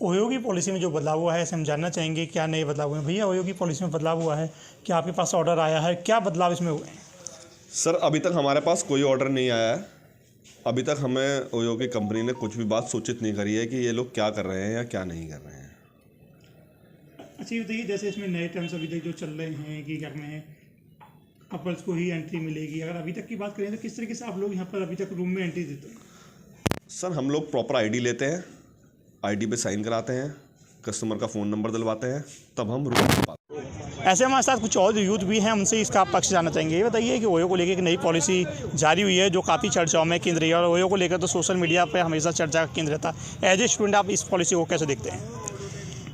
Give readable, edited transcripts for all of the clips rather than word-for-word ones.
OYO की policy में जो बदलाव हुआ है ऐसे हम जानना चाहेंगे क्या नए बदलाव हुए हैं। भैया, ओयो की पॉलिसी में बदलाव हुआ है, क्या आपके पास ऑर्डर आया है, क्या बदलाव इसमें हुए हैं? सर, अभी तक हमारे पास कोई ऑर्डर नहीं आया है। अभी तक हमें ओयो की कंपनी ने कुछ भी बात सूचित नहीं करी है कि ये लोग क्या कर रहे हैं या क्या नहीं कर रहे हैं। अच्छा, ये बताइए, जैसे इसमें नए टर्म्स अभी तक जो चल रहे हैं कि क्या में कपल्स को ही एंट्री मिलेगी, अगर अभी तक की बात करें तो किस तरीके से आप लोग यहाँ पर अभी तक रूम में एंट्री देते हैं? सर, हम लोग प्रॉपर आईडी लेते हैं, आईडी पे साइन कराते हैं, कस्टमर का फ़ोन नंबर दिलवाते हैं, तब हम रूम में पाते हैं। ऐसे हमारे साथ कुछ और यूथ भी हैं, उनसे इसका आप पक्ष जानना चाहेंगे। ये बताइए कि ओयो को लेकर एक नई पॉलिसी जारी हुई है जो काफ़ी चर्चाओं में केंद्र रही है, और ओयो को लेकर तो सोशल मीडिया पर हमेशा चर्चा का केंद्र रहता है। एज ए स्टूडेंट आप इस पॉलिसी को कैसे देखते हैं?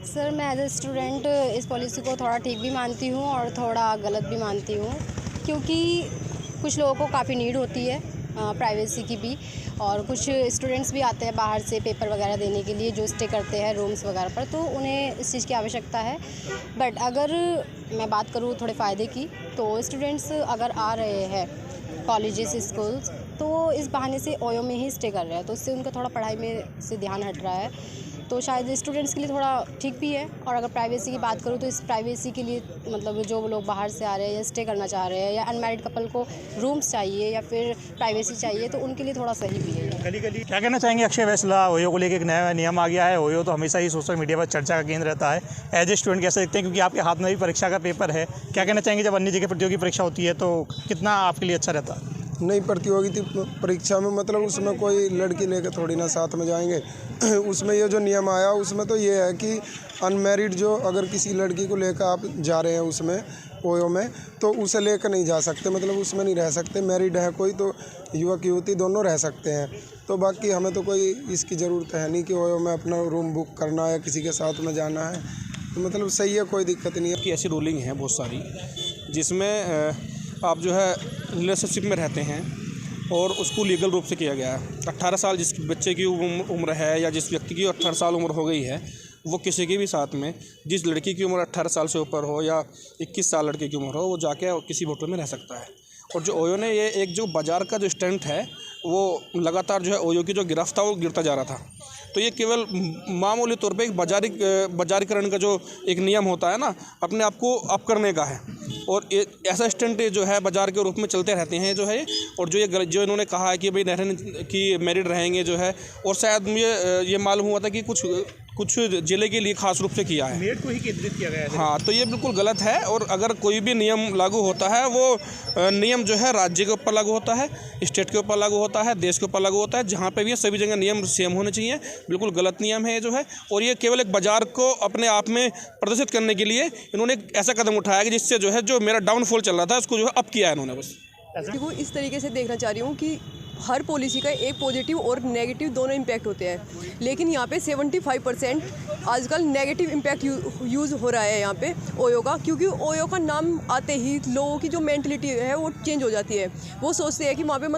सर, मैं एज ए स्टूडेंट इस पॉलिसी को थोड़ा ठीक भी मानती हूँ और थोड़ा गलत भी मानती हूँ, क्योंकि कुछ लोगों को काफ़ी नीड होती है प्राइवेसी की भी, और कुछ स्टूडेंट्स भी आते हैं बाहर से पेपर वगैरह देने के लिए जो स्टे करते हैं रूम्स वगैरह पर, तो उन्हें इस चीज़ की आवश्यकता है। बट अगर मैं बात करूँ थोड़े फ़ायदे की, तो स्टूडेंट्स अगर आ रहे हैं कॉलेजेस स्कूल्स, तो इस बहाने से ओयो में ही स्टे कर रहे हैं, तो उससे उनका थोड़ा पढ़ाई में से ध्यान हट रहा है, तो शायद स्टूडेंट्स के लिए थोड़ा ठीक भी है। और अगर प्राइवेसी की बात करूँ तो इस प्राइवेसी के लिए मतलब जो लोग बाहर से आ रहे हैं या स्टे करना चाह रहे हैं या अनमैरिड कपल को रूम्स चाहिए या फिर प्राइवेसी चाहिए, तो उनके लिए थोड़ा सही भी है। गली क्या कहना चाहेंगे अक्षय वैसला, ओयो को लेकर एक नया नियम आ गया है। ओयो तो हमेशा ही सोशल मीडिया पर चर्चा का केंद्र रहता है। एज ए स्टूडेंट कैसे देखते हैं, क्योंकि आपके हाथ में भी परीक्षा का पेपर है, क्या कहना चाहेंगे जब अन्य जगह प्रतियोगी परीक्षा होती है तो कितना आपके लिए अच्छा रहता है? नहीं, प्रतियोगिता परीक्षा में मतलब उसमें कोई लड़की लेकर थोड़ी ना साथ में जाएंगे। उसमें ये जो नियम आया उसमें तो ये है कि अनमैरिड जो अगर किसी लड़की को लेकर आप जा रहे हैं उसमें ओयो में, तो उसे लेकर नहीं जा सकते, मतलब उसमें नहीं रह सकते। मैरिड है कोई तो युवक युवती दोनों रह सकते हैं। तो बाकी हमें तो कोई इसकी ज़रूरत है नहीं कि ओयो में अपना रूम बुक करना है, किसी के साथ में जाना है, तो मतलब सही है, कोई दिक्कत नहीं है। कि ऐसी रूलिंग है बहुत सारी जिसमें आप जो है रिलेशनशिप में रहते हैं और उसको लीगल रूप से किया गया है। 18 साल जिस बच्चे की उम्र है या जिस व्यक्ति की 18 साल उम्र हो गई है, वो किसी के भी साथ में, जिस लड़की की उम्र 18 साल से ऊपर हो या 21 साल लड़के की उम्र हो, वो जाके किसी होटल में रह सकता है। और जो ओयो ने ये एक जो बाज़ार का जो स्टंट है, वो लगातार जो है ओयो की जो गिरफ्त था वो गिरता जा रहा था। तो ये केवल मामूली तौर पे एक बाजारीकरण का जो एक नियम होता है ना, अपने आप को अप करने का है, और ऐसा स्टंट जो है बाजार के रूप में चलते रहते हैं जो है। और जो इन्होंने कहा है कि भाई कि मैरिड रहेंगे जो है, और शायद मुझे ये मालूम हुआ था कि कुछ ज़िले के लिए खास रूप से किया है, मेरिट को ही केंद्रित किया गया है। हाँ, तो ये बिल्कुल गलत है। और अगर कोई भी नियम लागू होता है, वो नियम जो है राज्य के ऊपर लागू होता है, स्टेट के ऊपर लागू होता है, देश के ऊपर लागू होता है। जहाँ पे भी है सभी जगह नियम सेम होने चाहिए। बिल्कुल गलत नियम है ये जो है, और ये केवल एक बाज़ार को अपने आप में प्रदर्शित करने के लिए इन्होंने एक ऐसा कदम उठाया कि जिससे जो है जो मेरा डाउनफॉल चल रहा था उसको जो है अप किया है इन्होंने बस। देखो, इस तरीके से देखना चाह रही हूँ कि हर पॉलिसी का एक पॉजिटिव और नेगेटिव दोनों इम्पैक्ट होते हैं, लेकिन यहाँ पे 75% आजकल नेगेटिव इम्पैक्ट यूज़ हो रहा है यहाँ पे ओयो का, क्योंकि ओयो का नाम आते ही लोगों की जो मेंटलिटी है वो चेंज हो जाती है। वो सोचते हैं कि वहाँ पे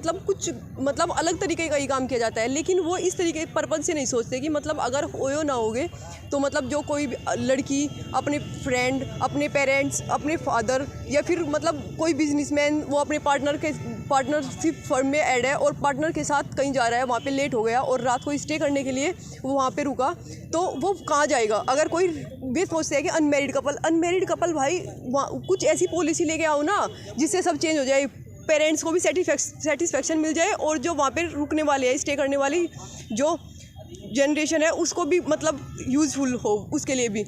मतलब अलग तरीके का ही काम किया जाता है, लेकिन वो इस तरीके पर्पज़ से नहीं सोचते कि मतलब अगर ओयो ना होगे तो मतलब जो कोई लड़की अपने फ्रेंड, अपने पेरेंट्स, अपने फादर या फिर मतलब कोई बिजनेसमैन वो अपने पार्टनरशिप फर्म में ऐड है और पार्टनर के साथ कहीं जा रहा है, वहाँ पे लेट हो गया और रात को स्टे करने के लिए वो वहाँ पे रुका, तो वो कहाँ जाएगा? अगर कोई भी सोचते हैं कि अनमेरिड कपल भाई कुछ ऐसी पॉलिसी लेके आओ ना जिससे सब चेंज हो जाए, पेरेंट्स को भी सेटिस्फेक्शन मिल जाए, और जो वहाँ पे रुकने वाले हैं, स्टे करने वाली जो जनरेशन है उसको भी मतलब यूज़फुल हो उसके लिए भी।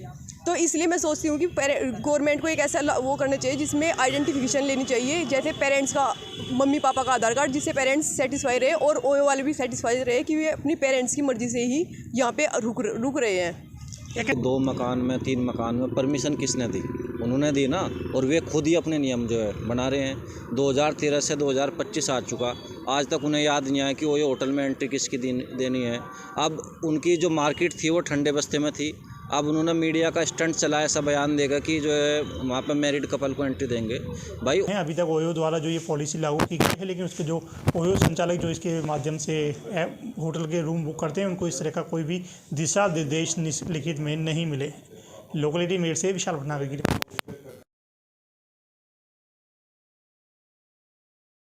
तो इसलिए मैं सोचती हूँ कि गवर्नमेंट को एक ऐसा वो करना चाहिए जिसमें आइडेंटिफिकेशन लेनी चाहिए, जैसे पेरेंट्स का, मम्मी पापा का आधार कार्ड, जिससे पेरेंट्स सेटिस्फाई रहे और ओयो वाले भी सेटिस्फाई रहे कि वे अपनी पेरेंट्स की मर्ज़ी से ही यहाँ पे रुक रहे हैं। 2 मकान में 3 मकान में परमिशन किसने दी? उन्होंने दी ना, और वे खुद ही अपने नियम जो है बना रहे हैं। 2013 से 2025 आ चुका, आज तक उन्हें याद नहीं आया कि वो ये होटल में एंट्री किसकी देनी है। अब उनकी जो मार्केट थी वो ठंडे बस्ते में थी, अब उन्होंने मीडिया का स्टंट चलाया, ऐसा बयान देगा कि जो है वहाँ पर मैरिड कपल को एंट्री देंगे। भाई अभी तक ओयो द्वारा जो ये पॉलिसी लागू की गई है, लेकिन उसके जो ओयो संचालक जो इसके माध्यम से होटल के रूम बुक करते हैं, उनको इस तरह का कोई भी दिशा निर्देश लिखित में नहीं मिले। लोकलिटी मेड से विशाल भटनागर की रिपोर्ट।